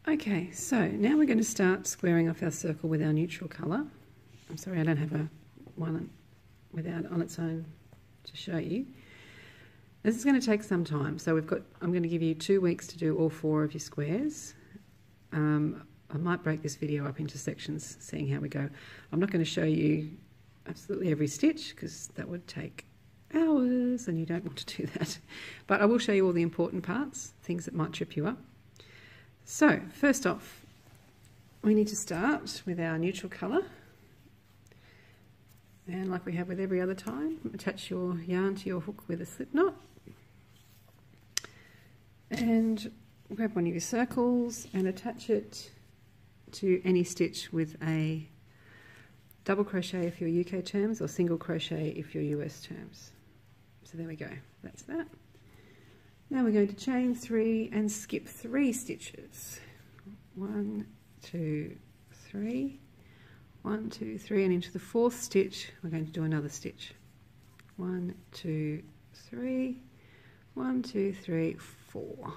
Okay, so now we're going to start squaring off our circle with our neutral colour. I'm sorry, I don't have one without on its own to show you. This is going to take some time, so I'm going to give you 2 weeks to do all 4 of your squares. I might break this video up into sections, seeing how we go. I'm not going to show you absolutely every stitch because that would take hours and you don't want to do that. But I will show you all the important parts, things that might trip you up. So first off, we need to start with our neutral colour, and like we have with every other time, attach your yarn to your hook with a slip knot and grab one of your circles and attach it to any stitch with a double crochet if you're UK terms or single crochet if you're US terms. So there we go, that's that. Now we're going to chain 3 and skip 3 stitches. 1, 2, 3, 1, 2, 3, and into the 4th stitch we're going to do another stitch. 1, 2, 3, 1, 2, 3, 4.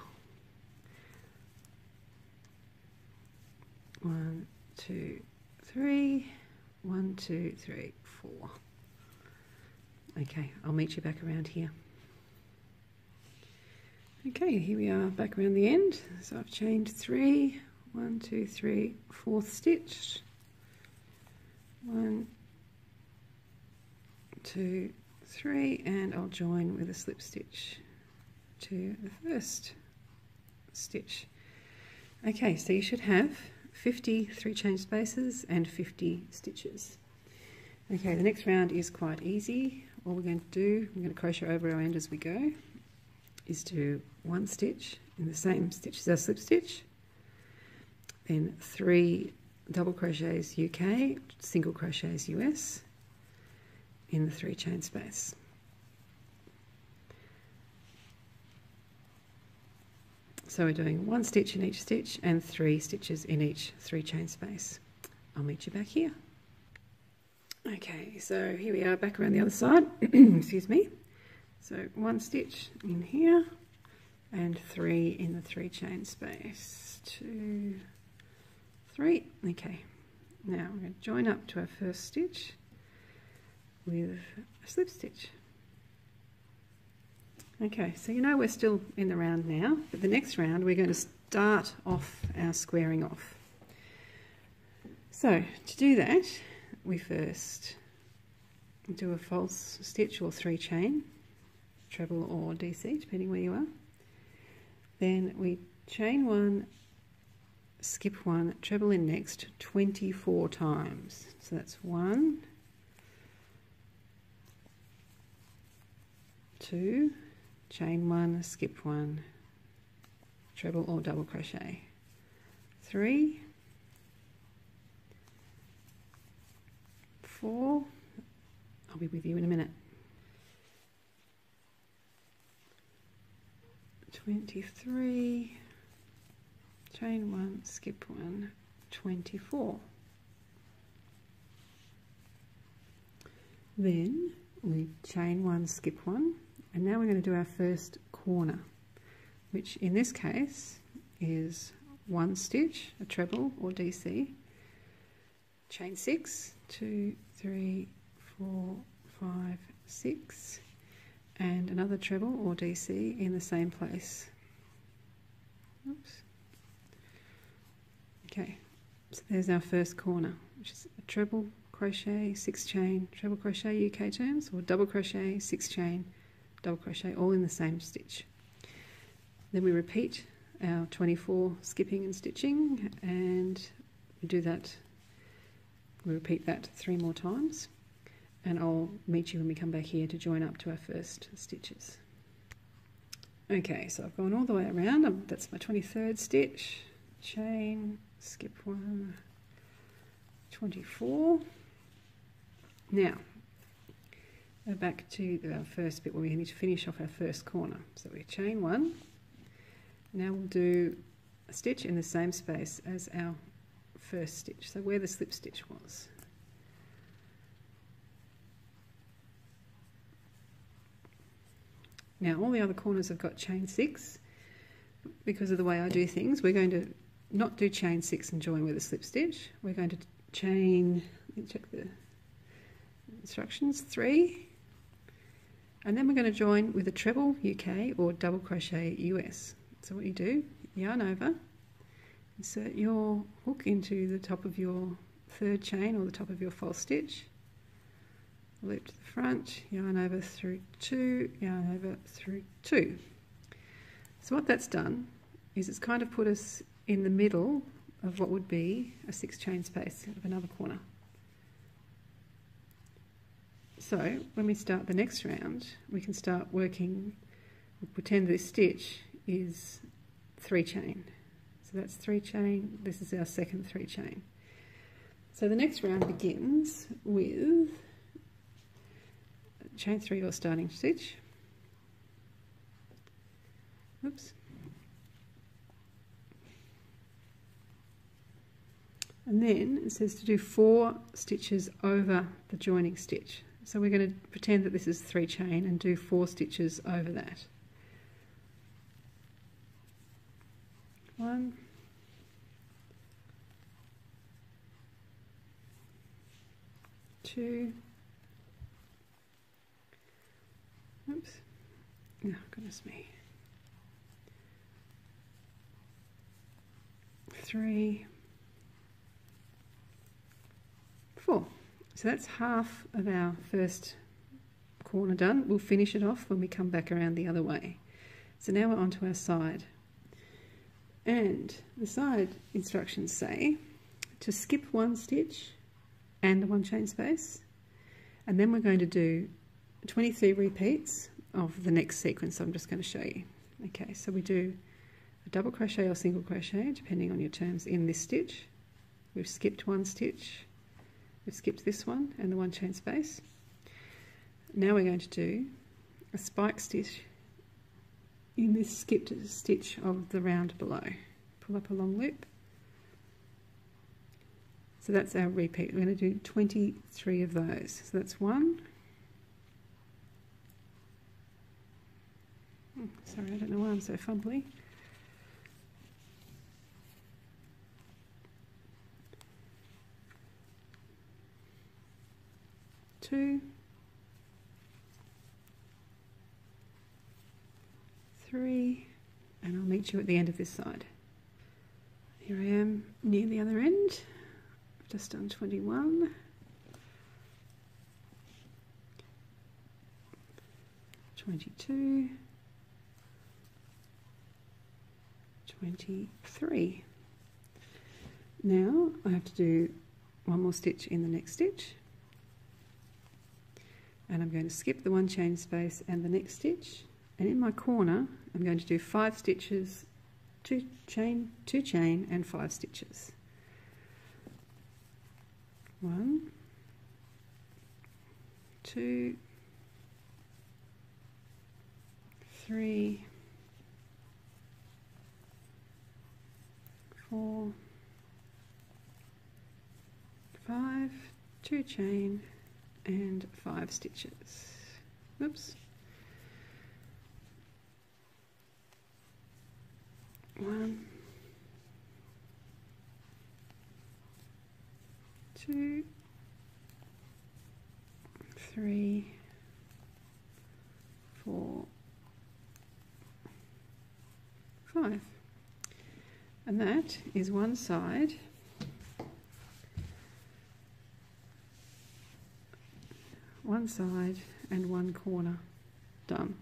1, 2, 3, 1, 2, 3, 4. Okay, I'll meet you back around here. Okay, here we are back around the end. So I've chained 3, 1, 2, 3, 4th stitch. 1, 2, 3, and I'll join with a slip stitch to the 1st stitch. Okay, so you should have 50 3-chain spaces and 50 stitches. Okay, the next round is quite easy. All we're going to do, we're going to crochet over our end as we go, is do 1 stitch in the same stitch as our slip stitch, then 3 double crochets UK, single crochets US in the 3-chain space. So we're doing 1 stitch in each stitch and 3 stitches in each 3-chain space. I'll meet you back here. Okay, so here we are back around the other side. Excuse me. So 1 stitch in here and 3 in the 3-chain space. 2, 3. Okay, now we're going to join up to our first stitch with a slip stitch. Okay, so you know we're still in the round now, but the next round we're going to start off our squaring off. So to do that, we first do a false stitch or 3-chain, treble or DC, depending where you are. Then we chain 1, skip 1, treble in next 24 times. So that's 1, 2, chain 1, skip 1, treble or double crochet, 3, 4, I'll be with you in a minute, 23, chain 1, skip 1, 24. Then we chain 1, skip 1, and now we're going to do our first corner, which in this case is 1 stitch, a treble or DC, chain 6, 2, 3, 4, 5, 6, and another treble or DC in the same place. Oops. Okay, so there's our first corner, which is a treble crochet, 6-chain, treble crochet UK terms, or double crochet, 6-chain, double crochet, all in the same stitch. Then we repeat our 24 skipping and stitching, and we do that, we repeat that 3 more times, and I'll meet you when we come back here to join up to our first stitches. Okay, so I've gone all the way around, that's my 23rd stitch, chain, skip 1, 24. Now, go back to our first bit where we need to finish off our first corner. So we chain 1, now we'll do a stitch in the same space as our first stitch, so where the slip stitch was. Now all the other corners have got chain 6. Because of the way I do things, we're going to not do chain 6 and join with a slip stitch. We're going to chain, let me check the instructions, 3, and then we're going to join with a treble UK or double crochet US. So what you do, yarn over, insert your hook into the top of your 3rd chain or the top of your false stitch, loop to the front, yarn over through 2, yarn over through 2. So what that's done is it's kind of put us in the middle of what would be a 6 chain space of another corner. So when we start the next round, we can start working, we'll pretend this stitch is 3 chain. So that's 3 chain, this is our second 3 chain. So the next round begins with chain 3 or starting stitch. Oops. And then it says to do 4 stitches over the joining stitch. So we're going to pretend that this is 3 chain and do 4 stitches over that. 1, 2, oops, oh goodness me, 3, 4. So that's half of our first corner done. We'll finish it off when we come back around the other way. So now we're onto our side. And the side instructions say to skip 1 stitch and the 1 chain space, and then we're going to do 23 repeats of the next sequence I'm just going to show you. Okay, so we do a double crochet or single crochet depending on your terms in this stitch. We've skipped 1 stitch, we've skipped this one and the 1 chain space. Now we're going to do a spike stitch in this skipped stitch of the round below. Pull up a long loop. So that's our repeat. We're going to do 23 of those. So that's 1. Sorry, I don't know why I'm so fumbly. 2, 3, and I'll meet you at the end of this side. Here I am near the other end. I've just done 21. 22. 23. Now I have to do 1 more stitch in the next stitch, and I'm going to skip the 1 chain space and the next stitch, and in my corner I'm going to do 5 stitches, 2 chain, 2 chain and 5 stitches. 1, 2, 3, 4, 5, 2 chain and 5 stitches. Oops. 1, 2, 3, 4, 5. And that is one side. One side and 1 corner done.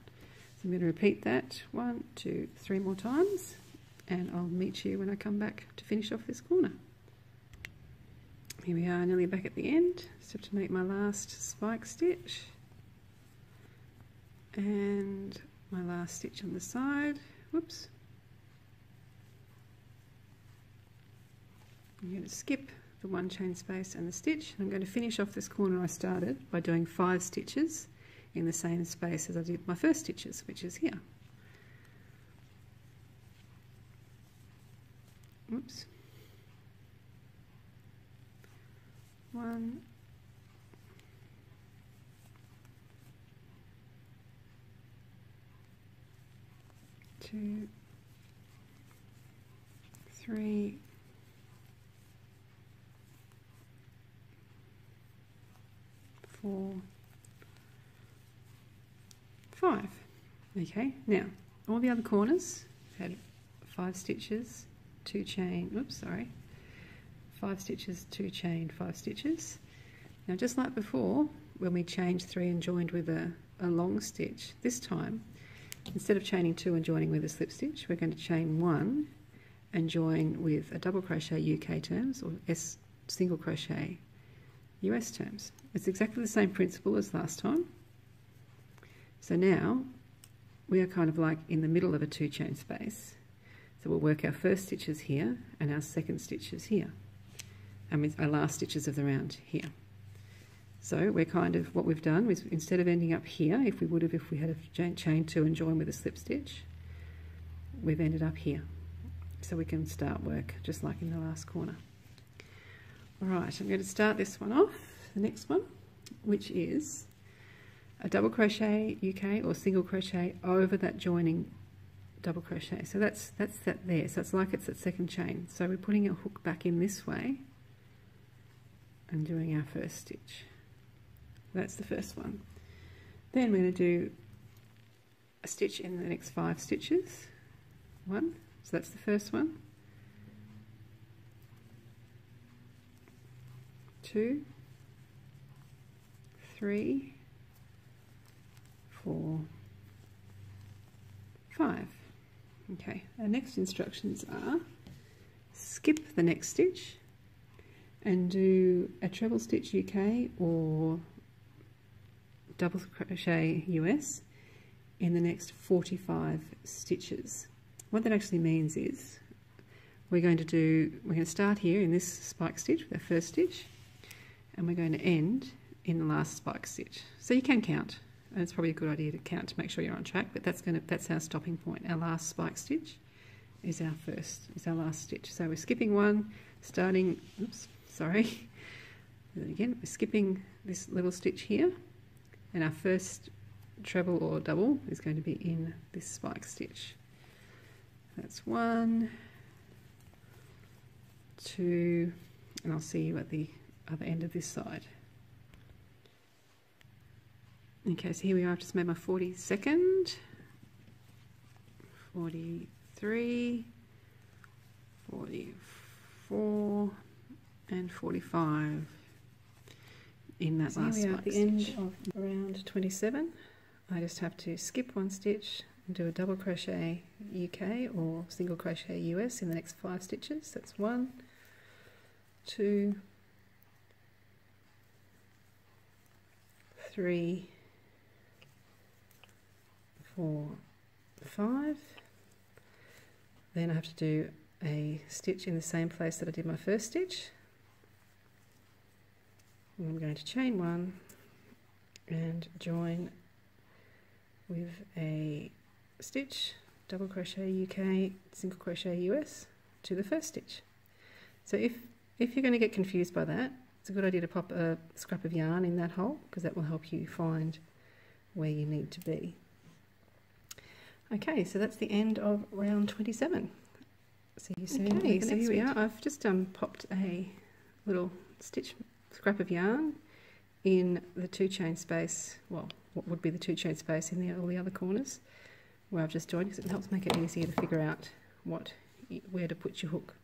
So I'm going to repeat that 1, 2, 3 more times, and I'll meet you when I come back to finish off this corner. Here we are, nearly back at the end. Just have to make my last spike stitch and my last stitch on the side. Whoops. I'm going to skip the 1 chain space and the stitch. I'm going to finish off this corner I started by doing 5 stitches in the same space as I did my first stitches, which is here. Oops. 1, 2, 3, 4, 5. Okay, now all the other corners had 5 stitches, 2 chain, oops, sorry, 5 stitches, 2 chain, 5 stitches. Now just like before, when we changed 3 and joined with a long stitch, this time, instead of chaining 2 and joining with a slip stitch, we're going to chain 1 and join with a double crochet UK terms or single crochet US terms. It's exactly the same principle as last time. So now we are kind of like in the middle of a 2 chain space. So we'll work our first stitches here and our second stitches here, and with our last stitches of the round here. So we're kind of, what we've done is, instead of ending up here, if we would have if we had a chain 2 and join with a slip stitch, we've ended up here. So we can start work just like in the last corner. Alright, I'm going to start this one off, the next one, which is a double crochet UK or single crochet over that joining double crochet. So that's that there. So it's like it's that second chain. So we're putting our hook back in this way and doing our first stitch. That's the first one. Then we're going to do a stitch in the next 5 stitches. 1, so that's the first one. 2, 3, 4, 5. Okay, our next instructions are skip the next stitch and do a treble stitch UK or double crochet US in the next 45 stitches. What that actually means is we're going to start here in this spike stitch with our first stitch, and we're going to end in the last spike stitch. So you can count, and it's probably a good idea to count to make sure you're on track, but that's our stopping point. Our last spike stitch is our last stitch. So we're skipping one, starting, oops, sorry, do that again. We're skipping this little stitch here, and our first treble or double is going to be in this spike stitch. That's 1, 2, and I'll see you at the other end of this side. Okay, so here we are. I've just made my 42nd, 43, 44, and 45 in that last spike stitch. At the end of round 27, I just have to skip 1 stitch and do a double crochet UK or single crochet US in the next 5 stitches. That's 1, 2, 3, 4, 5. Then I have to do a stitch in the same place that I did my first stitch. And I'm going to chain 1 and join with a stitch, double crochet UK, single crochet US to the first stitch. So if you're going to get confused by that, it's a good idea to pop a scrap of yarn in that hole, because that will help you find where you need to be. Okay, so that's the end of round 27. See you soon. Okay, so here we are. I've just popped a little stitch scrap of yarn in the 2 chain space, well, what would be the 2 chain space in all the other corners where I've just joined, because it helps make it easier to figure out where to put your hook.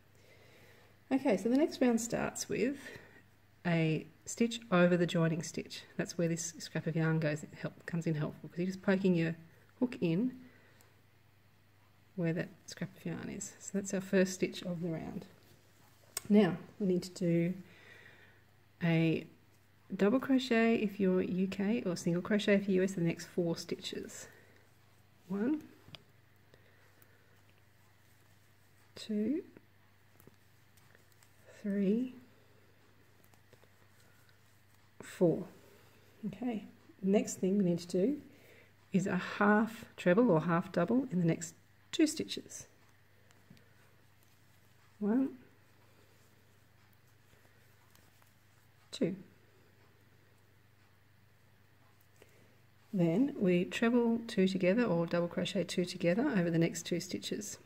Okay, so the next round starts with a stitch over the joining stitch. That's where this scrap of yarn comes in helpful, because you're just poking your hook in where that scrap of yarn is. So that's our first stitch of the round. Now we need to do a double crochet if you're UK or single crochet if you're US the next 4 stitches. 1, 2, 3, 4. Okay, next thing we need to do is a half treble or half double in the next 2 stitches. 1, 2. Then we treble 2 together or double crochet 2 together over the next 2 stitches.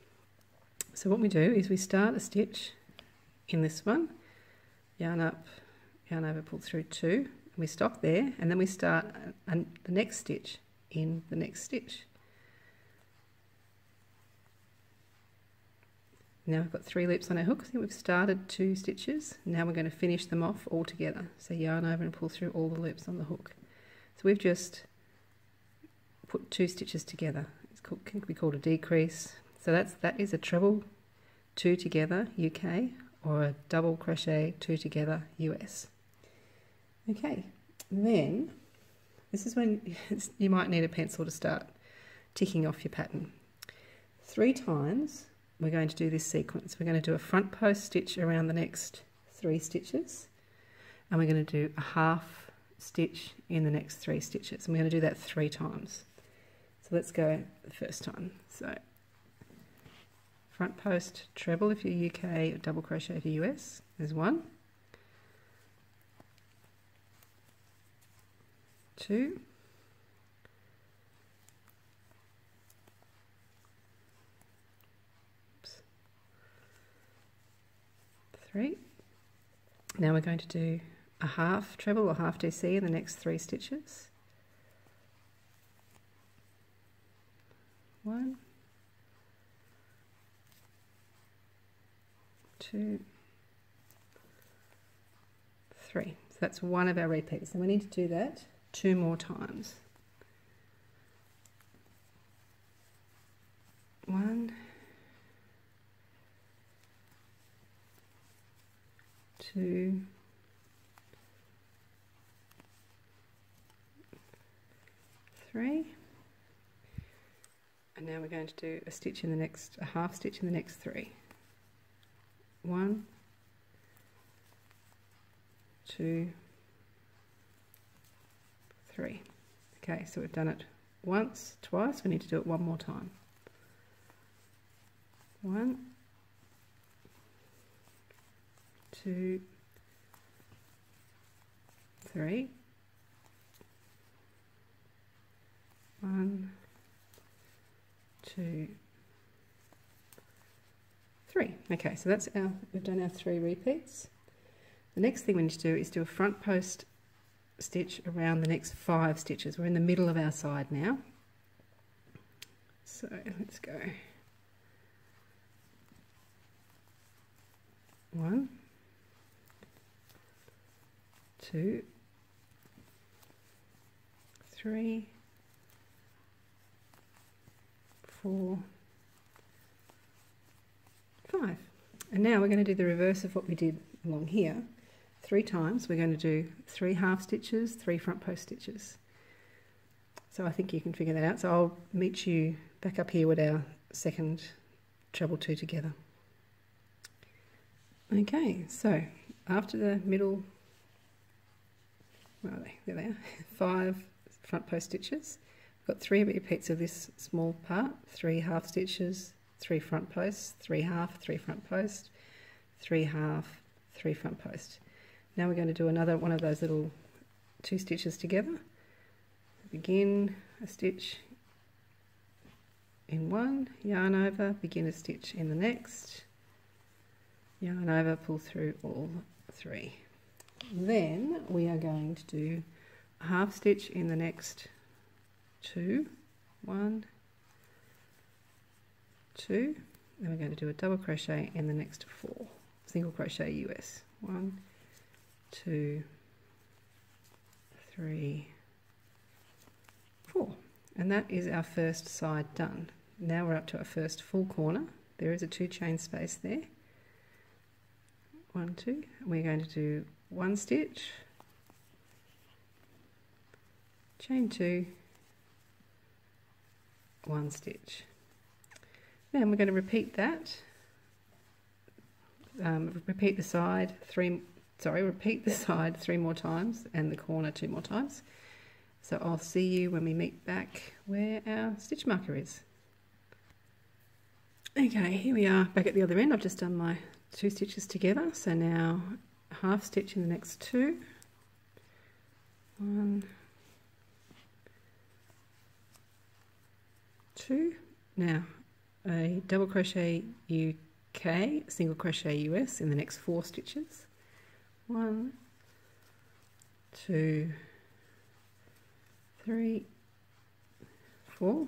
So what we do is we start a stitch in this one, yarn up, yarn over, pull through 2, we stop there, and then we start the next stitch in the next stitch. Now we've got 3 loops on our hook. I think we've started 2 stitches. Now we're going to finish them off all together. So yarn over and pull through all the loops on the hook. So we've just put 2 stitches together. Can be called a decrease. So that is a treble 2 together UK, or a double crochet 2 together US. Okay, then this is when you might need a pencil to start ticking off your pattern. 3 times we're going to do this sequence. We're going to do a front post stitch around the next 3 stitches, and we're going to do a half stitch in the next 3 stitches, and we're going to do that 3 times. So let's go the first time. So front post treble if you're UK, or double crochet if you're US. There's 1, 2, 3. Now we're going to do a half treble or half DC in the next 3 stitches. 1, 2, 3. So that's one of our repeats. So we need to do that 2 more times. 1, 2, 3. And now we're going to do a stitch in the next, a half stitch in the next 3. 1, 2, 3. Okay, so we've done it once, twice. We need to do it 1 more time. 1, 2, 3. 1, 2, 3. Okay, so that's we've done our 3 repeats. The next thing we need to do is do a front post stitch around the next 5 stitches. We're in the middle of our side now. So let's go. 1, 2, 3, 4, 5. And now we're going to do the reverse of what we did along here. 3 times. We're going to do 3 half stitches, 3 front post stitches. So I think you can figure that out. So I'll meet you back up here with our second treble 2 together. Okay, so after the middle, where are they? There they are. 5 front post stitches. We've got 3 repeats of this small part, 3 half stitches, 3 front posts, 3 half, 3 front post, 3 half, 3 front post. Now we're going to do another one of those little 2 stitches together. Begin a stitch in one, yarn over, begin a stitch in the next, yarn over, pull through all 3. Then we are going to do a half stitch in the next 2, 1, 2, then we're going to do a double crochet in the next 4, single crochet US, 1, 2, 3, 4, and that is our first side done. Now we're up to our first full corner. There is a 2 chain space there, 1, 2, and we're going to do 1 stitch, chain 2, 1 stitch. Then we're going to repeat that. Repeat the side 3 more times and the corner 2 more times. So I'll see you when we meet back where our stitch marker is. Okay, here we are back at the other end. I've just done my 2 stitches together. So now a half stitch in the next 2. 1, 2. Now a double crochet UK, single crochet US in the next 4 stitches. 1, 2, 3, 4.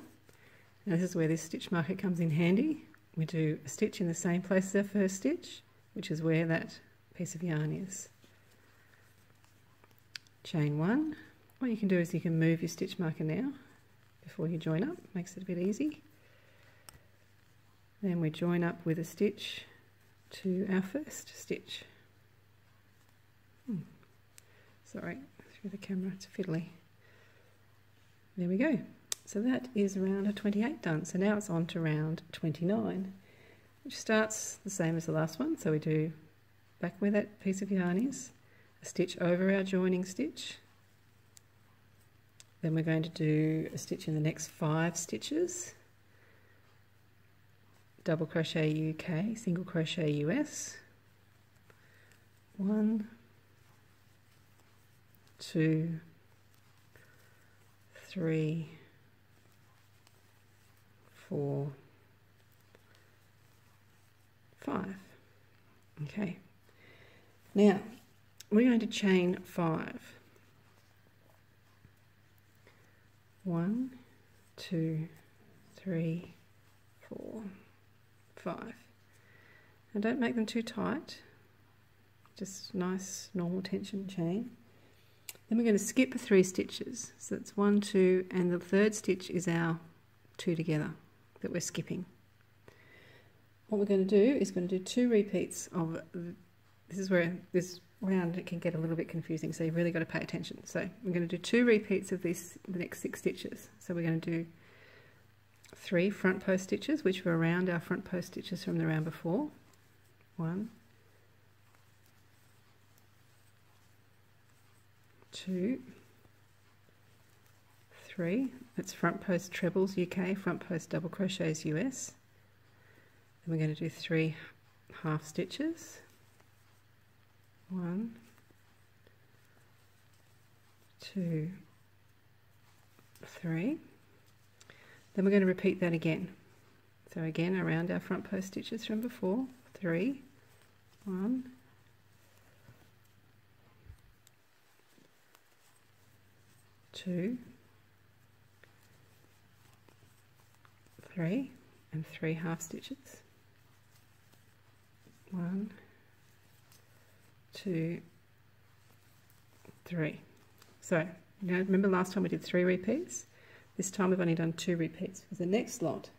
Now this is where this stitch marker comes in handy. We do a stitch in the same place as our first stitch, which is where that piece of yarn is. Chain 1. What you can do is you can move your stitch marker now before you join up, makes it a bit easy. Then we join up with a stitch to our first stitch. Sorry, through the camera, it's fiddly. There we go. So that is round 28 done. So now it's on to round 29, which starts the same as the last one. So we do back where that piece of yarn is, a stitch over our joining stitch. Then we're going to do a stitch in the next 5 stitches. Double crochet UK, single crochet US. 1, 2, 3, 4, 5. Okay. Now we're going to chain 5. 1, 2, 3, 4, 5. And don't make them too tight. Just nice normal tension chain. Then we're going to skip 3 stitches. So it's 1, 2, and the third stitch is our 2 together that we're skipping. What we're going to do is going to do 2 repeats of, this is where this round it can get a little bit confusing, so you've really got to pay attention. So we're going to do 2 repeats of this, the next 6 stitches. So we're going to do 3 front post stitches, which were around our front post stitches from the round before. 1, 2, 3. That's front post trebles UK, front post double crochets US. Then we're going to do 3 half stitches. 1, 2, 3. Then we're going to repeat that again. So again around our front post stitches from before. 3, 1, 2, 3, and 3 half stitches. 1, 2, 3. So now remember last time we did 3 repeats. This time we've only done 2 repeats because the next lot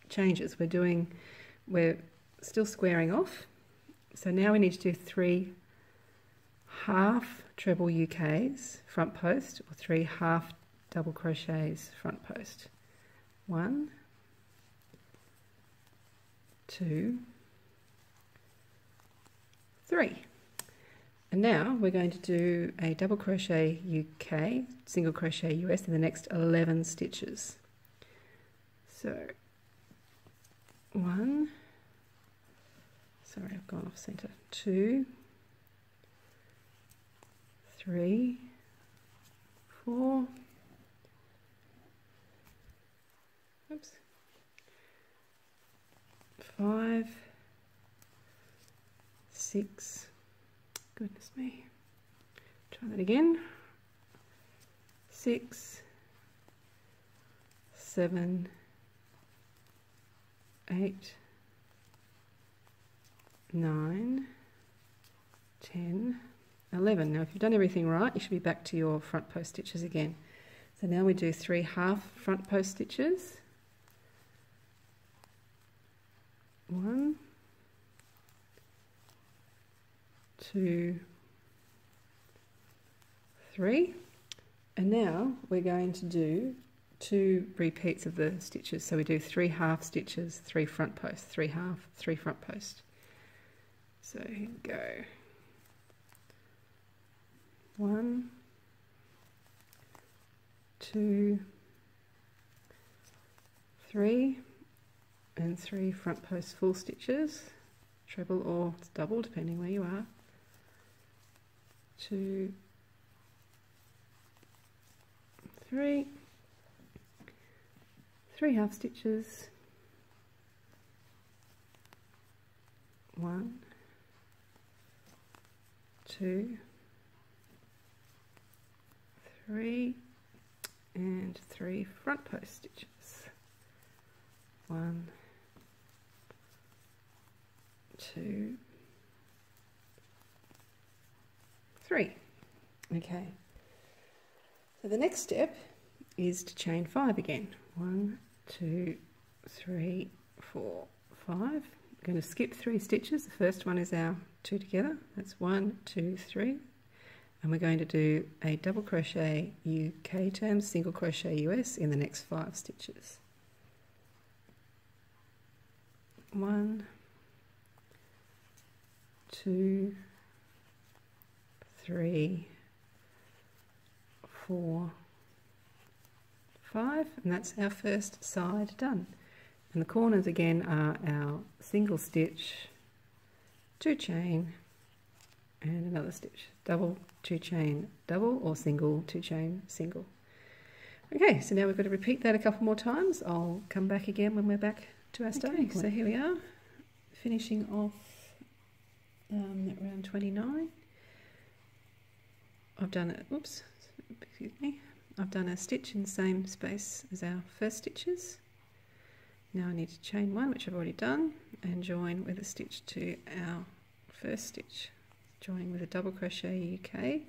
changes. We're still squaring off. So now we need to do 3 half treble UKs front post, or 3 half double crochets front post. 1, 2, 3. And now we're going to do a double crochet UK, single crochet US in the next 11 stitches. So 1, sorry I've gone off center, 2, 3, 4, oops, 5, 6, goodness me, try that again, 6, 7, 8, 9, 10, 11. Now if you've done everything right, you should be back to your front post stitches again. So now we do 3 half front post stitches. 1, 2, 3, and now we're going to do 2 repeats of the stitches. So we do 3 half stitches, 3 front posts, 3 half, 3 front post. So here we go. 1, 2, 3, and 3 front post full stitches, treble or double depending where you are. 2, 3, 3 half stitches, 1, 2, 3, and 3 front post stitches. 1, 2, 3. Okay, so the next step is to chain 5 again. 1, 2, 3, 4, 5. We're going to skip 3 stitches. The first one is our 2 together. That's 1, 2, 3. And we're going to do a double crochet UK turn, single crochet US in the next 5 stitches. 1, 2, 3, 4, 5, and that's our first side done. And the corners again are our single stitch, 2 chain, and another stitch, double, 2 chain, double, or single, 2 chain, single. Okay, so now we've got to repeat that a couple more times. I'll come back again when we're back to our starting point. So here we are, finishing off at round 29. I've done it, oops, excuse me. I've done a stitch in the same space as our first stitches. Now I need to chain 1, which I've already done, and join with a stitch to our first stitch. Join with a double crochet UK,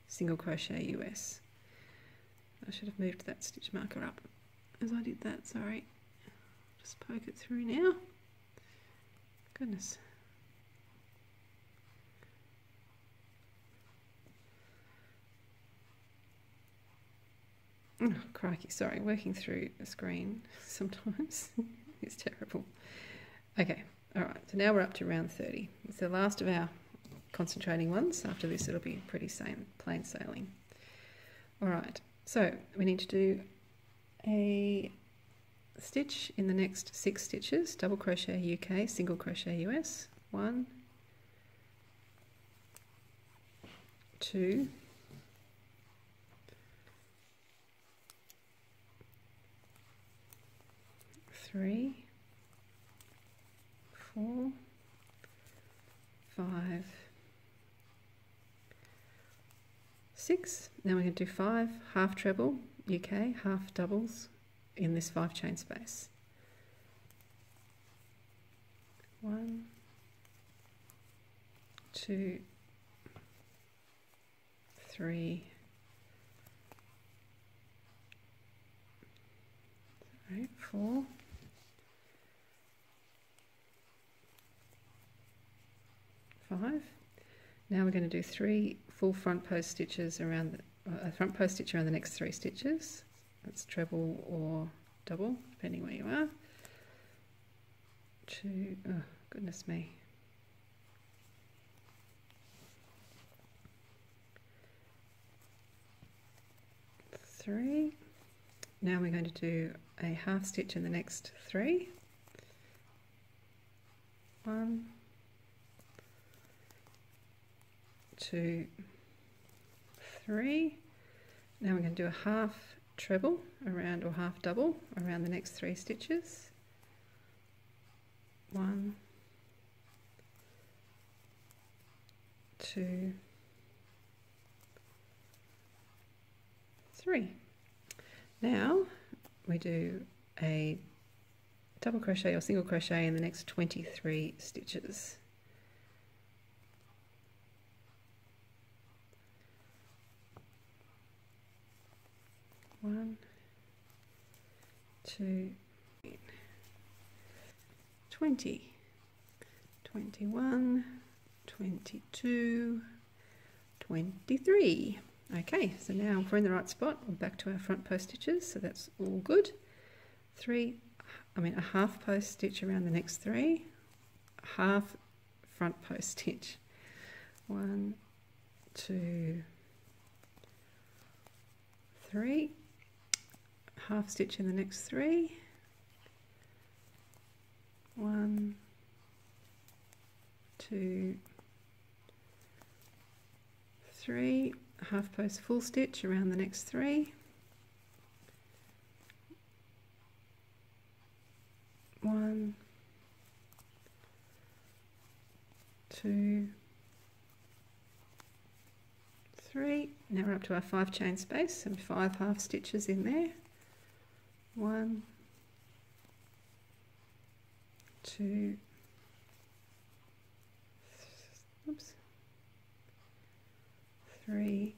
single crochet US. I should have moved that stitch marker up as I did that, sorry. Just poke it through now. Goodness. Oh, crikey, sorry, working through a screen sometimes is terrible. Okay, alright, so now we're up to round 30. It's the last of our concentrating ones. After this it'll be pretty plain sailing. Alright, so we need to do a stitch in the next 6 stitches, double crochet UK, single crochet US, 1, 2, 3, 4, 5, 6. Now we're going to do 5 half treble UK, half doubles in this 5 chain space. 1, 2, 3, 4, 5. Now we're going to do 3 full front post stitches around a front post stitch around the next 3 stitches. That's treble or double, depending where you are. 2, oh goodness me. 3. Now we're going to do a half stitch in the next 3. 1, 2, 3. Now we're going to do a half treble around, or half double around the next 3 stitches. 1, 2, 3. Now we do a double crochet or single crochet in the next 23 stitches. 1, 2, 20, 21, 22, 23. Okay, so now if we're in the right spot, we're back to our front post stitches, so that's all good. A half post stitch around the next 3, half front post stitch. 1, 2, 3, half stitch in the next 3, 1, 2, 3, half post full stitch around the next 3, 1, 2, 3. Now we're up to our 5 chain space and 5 half stitches in there. 1, 2, oops, 3,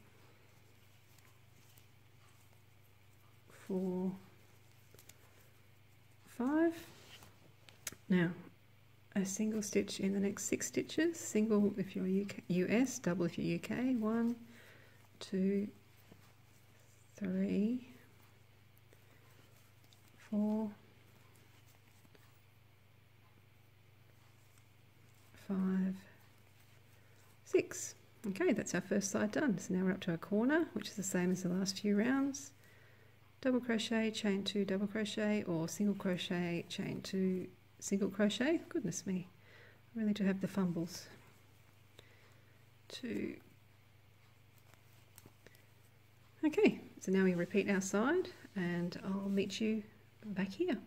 4, 5. Now a single stitch in the next 6 stitches, single if you're US, double if you're UK. 1, 2, 3, 4, 5, 6. Okay, that's our first side done. So now we're up to our corner, which is the same as the last few rounds. Double crochet, chain 2, double crochet, or single crochet, chain 2, single crochet. Goodness me, I really do have the fumbles. 2. Okay, so now we repeat our side and I'll meet you back here.